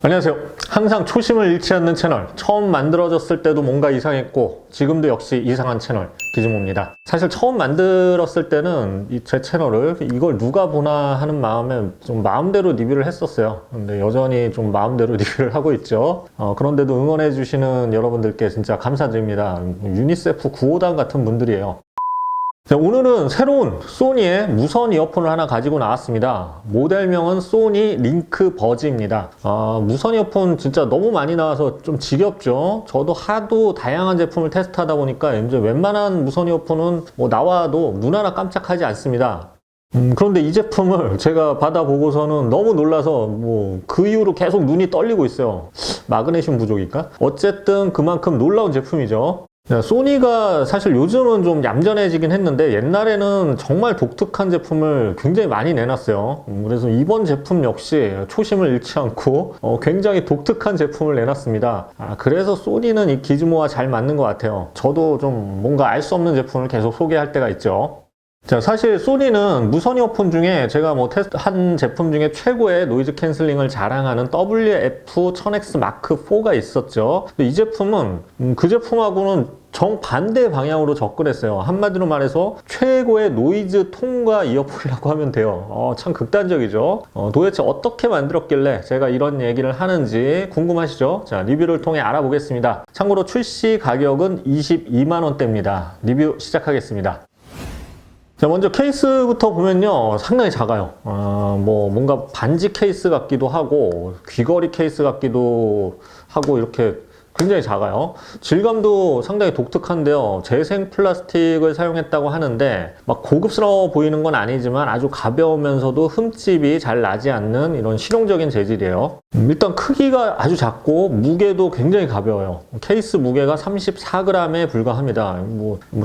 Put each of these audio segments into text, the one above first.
안녕하세요. 항상 초심을 잃지 않는 채널, 처음 만들어졌을 때도 뭔가 이상했고 지금도 역시 이상한 채널 기즈모입니다. 사실 처음 만들었을 때는 제 채널을 이걸 누가 보나 하는 마음에 좀 마음대로 리뷰를 했었어요. 근데 여전히 좀 마음대로 리뷰를 하고 있죠. 그런데도 응원해 주시는 여러분들께 진짜 감사드립니다. 유니세프 구호단 같은 분들이에요. 자, 오늘은 새로운 소니의 무선 이어폰을 하나 가지고 나왔습니다. 모델명은 소니 링크 버즈입니다. 무선 이어폰 진짜 너무 많이 나와서 좀 지겹죠. 저도 하도 다양한 제품을 테스트하다 보니까 이제 웬만한 무선 이어폰은 나와도 눈 하나 깜짝하지 않습니다. 그런데 이 제품을 제가 받아보고서는 너무 놀라서 그 이후로 계속 눈이 떨리고 있어요. 마그네슘 부족일까? 어쨌든 그만큼 놀라운 제품이죠. 소니가 사실 요즘은 좀 얌전해지긴 했는데 옛날에는 정말 독특한 제품을 굉장히 많이 내놨어요. 그래서 이번 제품 역시 초심을 잃지 않고 굉장히 독특한 제품을 내놨습니다. 그래서 소니는 이 기즈모와 잘 맞는 것 같아요. 저도 좀 뭔가 알 수 없는 제품을 계속 소개할 때가 있죠. 자, 사실 소니는 무선 이어폰 중에 제가 테스트한 제품 중에 최고의 노이즈 캔슬링을 자랑하는 WF-1000X Mark 4가 있었죠. 근데 이 제품은 그 제품하고는 정반대 방향으로 접근했어요. 한마디로 말해서 최고의 노이즈 통과 이어폰이라고 하면 돼요. 참 극단적이죠. 도대체 어떻게 만들었길래 제가 이런 얘기를 하는지 궁금하시죠? 자, 리뷰를 통해 알아보겠습니다. 참고로 출시 가격은 22만 원대입니다. 리뷰 시작하겠습니다. 자, 먼저 케이스부터 보면요, 상당히 작아요. 뭔가 반지 케이스 같기도 하고 귀걸이 케이스 같기도 하고 이렇게 굉장히 작아요. 질감도 상당히 독특한데요. 재생 플라스틱을 사용했다고 하는데 막 고급스러워 보이는 건 아니지만 아주 가벼우면서도 흠집이 잘 나지 않는 이런 실용적인 재질이에요. 일단 크기가 아주 작고 무게도 굉장히 가벼워요. 케이스 무게가 34g에 불과합니다.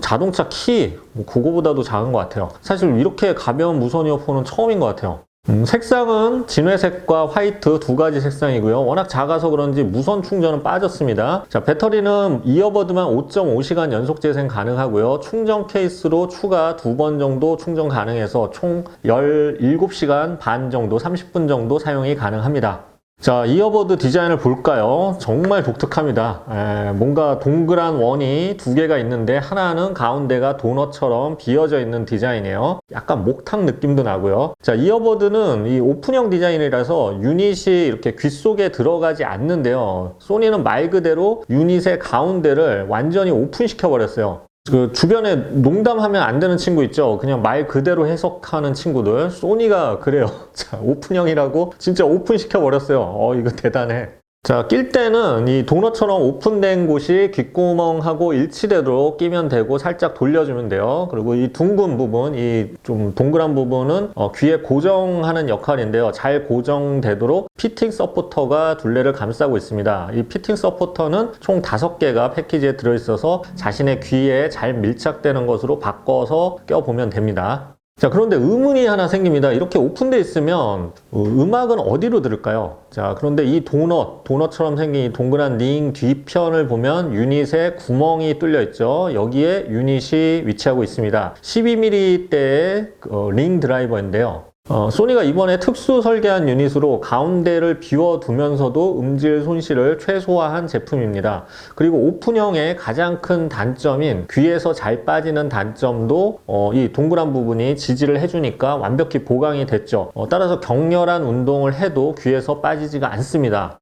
자동차 키 그거보다도 작은 것 같아요. 사실 이렇게 가벼운 무선 이어폰은 처음인 것 같아요. 색상은 진회색과 화이트 두 가지 색상이고요. 워낙 작아서 그런지 무선 충전은 빠졌습니다. 자, 배터리는 이어버드만 5.5시간 연속 재생 가능하고요. 충전 케이스로 추가 2번 정도 충전 가능해서 총 17시간 반 정도, 30분 정도 사용이 가능합니다. 자, 이어버드 디자인을 볼까요? 정말 독특합니다. 뭔가 동그란 원이 두 개가 있는데 하나는 가운데가 도넛처럼 비어져 있는 디자인이에요. 약간 목탁 느낌도 나고요. 자, 이어버드는 이 오픈형 디자인이라서 유닛이 이렇게 귀 속에 들어가지 않는데요. 소니는 말 그대로 유닛의 가운데를 완전히 오픈시켜 버렸어요. 그 주변에 농담하면 안 되는 친구 있죠. 그냥 말 그대로 해석하는 친구들. 소니가 그래요. 자, 오픈형이라고 진짜 오픈시켜 버렸어요. 이거 대단해. 자, 낄 때는 이 도넛처럼 오픈된 곳이 귓구멍하고 일치되도록 끼면 되고 살짝 돌려주면 돼요. 그리고 이 둥근 부분, 이 좀 동그란 부분은 귀에 고정하는 역할인데요. 잘 고정되도록 피팅 서포터가 둘레를 감싸고 있습니다. 이 피팅 서포터는 총 5개가 패키지에 들어있어서 자신의 귀에 잘 밀착되는 것으로 바꿔서 껴보면 됩니다. 자, 그런데 의문이 하나 생깁니다. 이렇게 오픈되어 있으면 음악은 어디로 들을까요? 자, 그런데 이 도넛처럼 생긴 이 동그란 링 뒤편을 보면 유닛에 구멍이 뚫려 있죠. 여기에 유닛이 위치하고 있습니다. 12mm대의 링 드라이버인데요. 소니가 이번에 특수 설계한 유닛으로 가운데를 비워두면서도 음질 손실을 최소화한 제품입니다. 그리고 오픈형의 가장 큰 단점인 귀에서 잘 빠지는 단점도 이 동그란 부분이 지지를 해주니까 완벽히 보강이 됐죠. 따라서 격렬한 운동을 해도 귀에서 빠지지가 않습니다.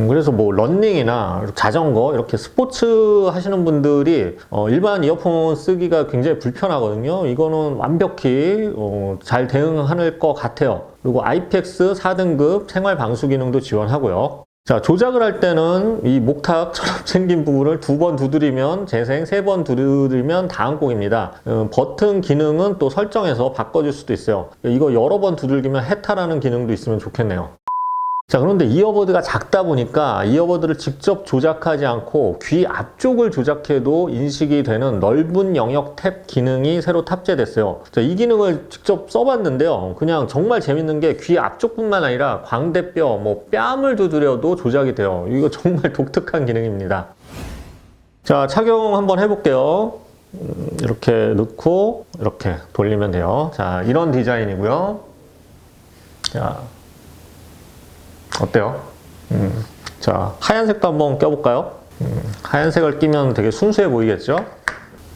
그래서 러닝이나 자전거 이렇게 스포츠 하시는 분들이 일반 이어폰 쓰기가 굉장히 불편하거든요. 이거는 완벽히 잘 대응할 것 같아요. 그리고 IPX 4등급 생활 방수 기능도 지원하고요. 자, 조작을 할 때는 이 목탁처럼 생긴 부분을 2번 두드리면 재생, 3번 두드리면 다음 곡입니다. 버튼 기능은 또 설정해서 바꿔줄 수도 있어요. 이거 여러 번 두들기면 해탈하는 기능도 있으면 좋겠네요. 자, 그런데 이어버드가 작다 보니까 이어버드를 직접 조작하지 않고 귀 앞쪽을 조작해도 인식이 되는 넓은 영역 탭 기능이 새로 탑재됐어요. 자, 이 기능을 직접 써봤는데요. 그냥 정말 재밌는 게 귀 앞쪽뿐만 아니라 광대뼈, 뺨을 두드려도 조작이 돼요. 이거 정말 독특한 기능입니다. 자, 착용 한번 해볼게요. 이렇게 넣고 이렇게 돌리면 돼요. 자, 이런 디자인이고요. 자, 어때요? 자, 하얀색도 한번 껴볼까요? 하얀색을 끼면 되게 순수해 보이겠죠?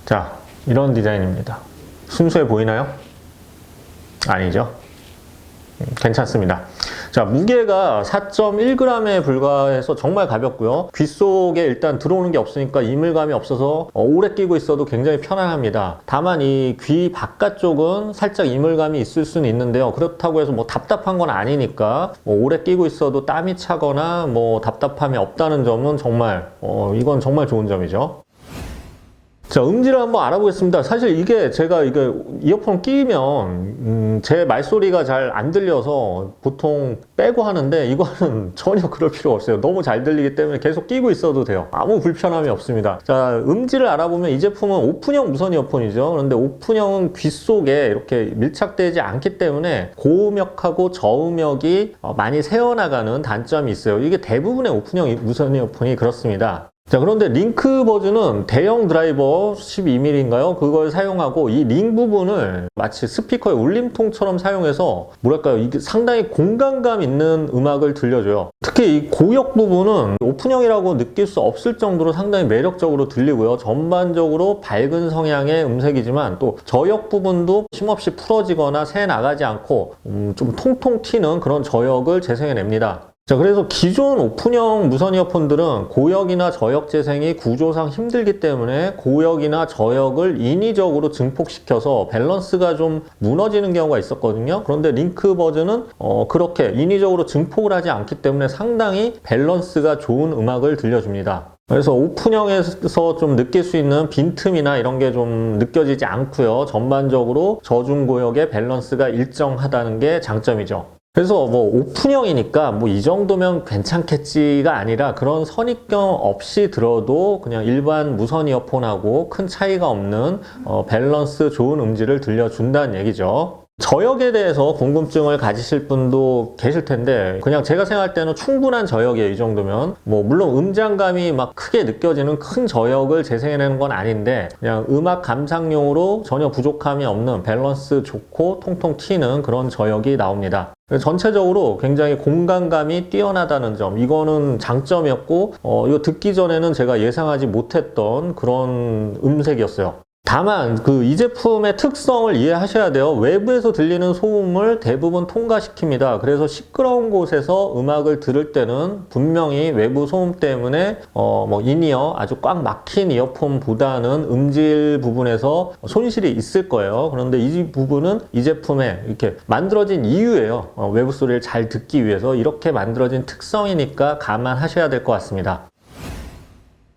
자, 이런 디자인입니다. 순수해 보이나요? 아니죠? 괜찮습니다. 자, 무게가 4.1g에 불과해서 정말 가볍고요. 귀 속에 일단 들어오는 게 없으니까 이물감이 없어서 오래 끼고 있어도 굉장히 편안합니다. 다만 이 귀 바깥쪽은 살짝 이물감이 있을 수는 있는데요. 그렇다고 해서 뭐 답답한 건 아니니까 뭐 오래 끼고 있어도 땀이 차거나 뭐 답답함이 없다는 점은 정말 이건 정말 좋은 점이죠. 자, 음질을 한번 알아보겠습니다. 사실 이게 제가 이어폰 끼면 제 말소리가 잘 안 들려서 보통 빼고 하는데 이거는 전혀 그럴 필요 없어요. 너무 잘 들리기 때문에 계속 끼고 있어도 돼요. 아무 불편함이 없습니다. 자, 음질을 알아보면 이 제품은 오픈형 무선 이어폰이죠. 그런데 오픈형은 귀 속에 이렇게 밀착되지 않기 때문에 고음역하고 저음역이 많이 새어나가는 단점이 있어요. 이게 대부분의 오픈형 무선 이어폰이 그렇습니다. 자, 그런데 링크 버즈는 대형 드라이버 12mm인가요? 그걸 사용하고 이 링 부분을 마치 스피커의 울림통처럼 사용해서 뭐랄까요, 이게 상당히 공간감 있는 음악을 들려줘요. 특히 이 고역 부분은 오픈형이라고 느낄 수 없을 정도로 상당히 매력적으로 들리고요. 전반적으로 밝은 성향의 음색이지만 또 저역 부분도 쉼없이 풀어지거나 새 나가지 않고 좀 통통 튀는 그런 저역을 재생해냅니다. 자, 그래서 기존 오픈형 무선 이어폰들은 고역이나 저역 재생이 구조상 힘들기 때문에 고역이나 저역을 인위적으로 증폭시켜서 밸런스가 좀 무너지는 경우가 있었거든요. 그런데 링크 버즈는 그렇게 인위적으로 증폭을 하지 않기 때문에 상당히 밸런스가 좋은 음악을 들려줍니다. 그래서 오픈형에서 좀 느낄 수 있는 빈틈이나 이런 게 좀 느껴지지 않고요. 전반적으로 저중고역의 밸런스가 일정하다는 게 장점이죠. 그래서 뭐 오픈형이니까 뭐 이 정도면 괜찮겠지가 아니라 그런 선입견 없이 들어도 그냥 일반 무선 이어폰하고 큰 차이가 없는 밸런스 좋은 음질을 들려준다는 얘기죠. 저역에 대해서 궁금증을 가지실 분도 계실 텐데 그냥 제가 생각할 때는 충분한 저역이에요. 이 정도면 뭐 물론 음장감이 막 크게 느껴지는 큰 저역을 재생해내는 건 아닌데 그냥 음악 감상용으로 전혀 부족함이 없는 밸런스 좋고 통통 튀는 그런 저역이 나옵니다. 전체적으로 굉장히 공간감이 뛰어나다는 점, 이거는 장점이었고 이거 듣기 전에는 제가 예상하지 못했던 그런 음색이었어요. 다만 이 제품의 특성을 이해하셔야 돼요. 외부에서 들리는 소음을 대부분 통과시킵니다. 그래서 시끄러운 곳에서 음악을 들을 때는 분명히 외부 소음 때문에 뭐 인이어 아주 꽉 막힌 이어폰보다는 음질 부분에서 손실이 있을 거예요. 그런데 이 부분은 이 제품에 이렇게 만들어진 이유예요. 외부 소리를 잘 듣기 위해서 이렇게 만들어진 특성이니까 감안하셔야 될 것 같습니다.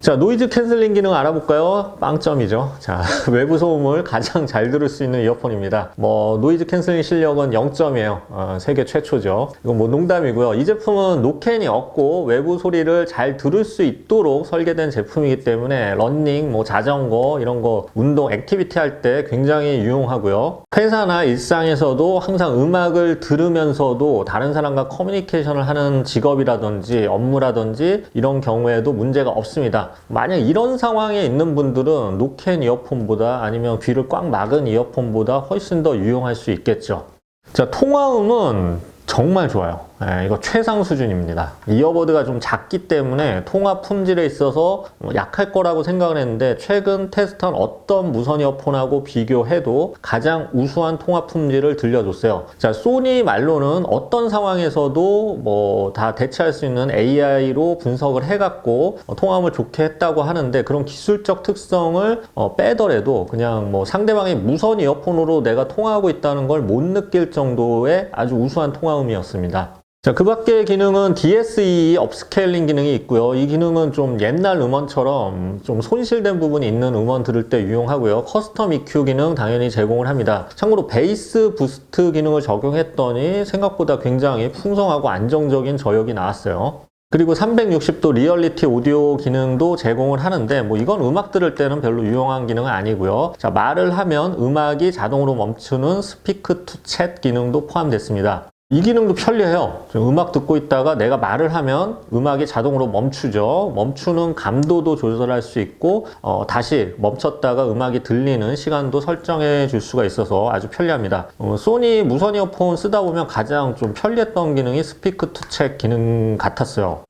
자, 노이즈 캔슬링 기능 알아볼까요? 빵점이죠. 자, 외부 소음을 가장 잘 들을 수 있는 이어폰입니다. 뭐 노이즈 캔슬링 실력은 0점이에요. 세계 최초죠. 이건 뭐 농담이고요. 이 제품은 노캔이 없고 외부 소리를 잘 들을 수 있도록 설계된 제품이기 때문에 러닝, 뭐 자전거 이런 거 운동, 액티비티 할 때 굉장히 유용하고요. 회사나 일상에서도 항상 음악을 들으면서도 다른 사람과 커뮤니케이션을 하는 직업이라든지 업무라든지 이런 경우에도 문제가 없습니다. 만약 이런 상황에 있는 분들은 노캔 이어폰보다 아니면 귀를 꽉 막은 이어폰보다 훨씬 더 유용할 수 있겠죠. 자, 통화음은 정말 좋아요. 이거 최상 수준입니다. 이어버드가 좀 작기 때문에 통화 품질에 있어서 약할 거라고 생각을 했는데 최근 테스트한 어떤 무선 이어폰하고 비교해도 가장 우수한 통화 품질을 들려줬어요. 자, 소니 말로는 어떤 상황에서도 뭐 다 대체할 수 있는 AI로 분석을 해갖고 통화음을 좋게 했다고 하는데 그런 기술적 특성을 빼더라도 그냥 뭐 상대방이 무선 이어폰으로 내가 통화하고 있다는 걸 못 느낄 정도의 아주 우수한 통화음이었습니다. 자, 그 밖의 기능은 DSE 업스케일링 기능이 있고요. 이 기능은 좀 옛날 음원처럼 좀 손실된 부분이 있는 음원 들을 때 유용하고요. 커스텀 EQ 기능 당연히 제공을 합니다. 참고로 베이스 부스트 기능을 적용했더니 생각보다 굉장히 풍성하고 안정적인 저역이 나왔어요. 그리고 360도 리얼리티 오디오 기능도 제공을 하는데 뭐 이건 음악 들을 때는 별로 유용한 기능은 아니고요. 자, 말을 하면 음악이 자동으로 멈추는 스피크 투 챗 기능도 포함됐습니다. 이 기능도 편리해요. 음악 듣고 있다가 내가 말을 하면 음악이 자동으로 멈추죠. 멈추는 감도도 조절할 수 있고 다시 멈췄다가 음악이 들리는 시간도 설정해 줄 수가 있어서 아주 편리합니다. 소니 무선 이어폰 쓰다 보면 가장 좀 편리했던 기능이 스피크 투 책 기능 같았어요.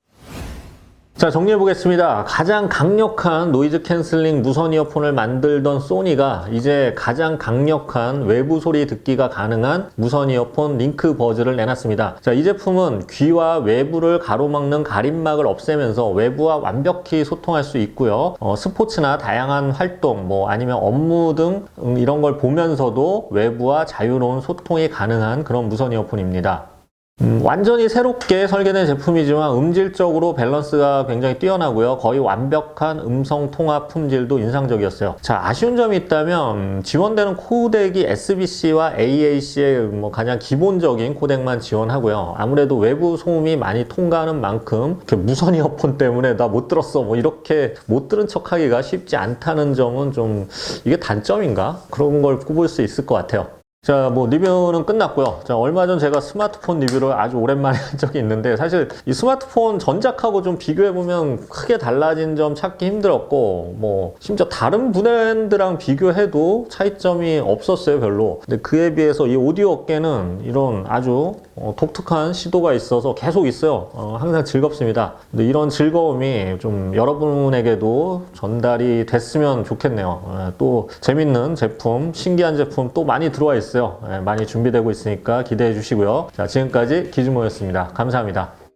자, 정리해 보겠습니다. 가장 강력한 노이즈 캔슬링 무선 이어폰을 만들던 소니가 이제 가장 강력한 외부 소리 듣기가 가능한 무선 이어폰 링크 버즈를 내놨습니다. 자, 이 제품은 귀와 외부를 가로막는 가림막을 없애면서 외부와 완벽히 소통할 수 있고요. 스포츠나 다양한 활동, 아니면 업무 등 이런 걸 보면서도 외부와 자유로운 소통이 가능한 그런 무선 이어폰입니다. 완전히 새롭게 설계된 제품이지만 음질적으로 밸런스가 굉장히 뛰어나고요. 거의 완벽한 음성 통합 품질도 인상적이었어요. 자, 아쉬운 점이 있다면 지원되는 코덱이 SBC와 AAC의 가장 기본적인 코덱만 지원하고요. 아무래도 외부 소음이 많이 통과하는 만큼 무선 이어폰 때문에 나 못 들었어 이렇게 못 들은 척하기가 쉽지 않다는 점은 좀 이게 단점인가? 그런 걸 꼽을 수 있을 것 같아요. 자, 리뷰는 끝났고요. 자, 얼마 전 제가 스마트폰 리뷰를 아주 오랜만에 한 적이 있는데 사실 이 스마트폰 전작하고 좀 비교해보면 크게 달라진 점 찾기 힘들었고 심지어 다른 브랜드랑 비교해도 차이점이 없었어요, 별로. 근데 그에 비해서 이 오디오 업계는 이런 아주 독특한 시도가 있어서 계속 있어요. 항상 즐겁습니다. 근데 이런 즐거움이 좀 여러분에게도 전달이 됐으면 좋겠네요. 또 재밌는 제품, 신기한 제품 또 많이 들어와 있어요. 많이 준비되고 있으니까 기대해 주시고요. 자, 지금까지 기즈모였습니다. 감사합니다.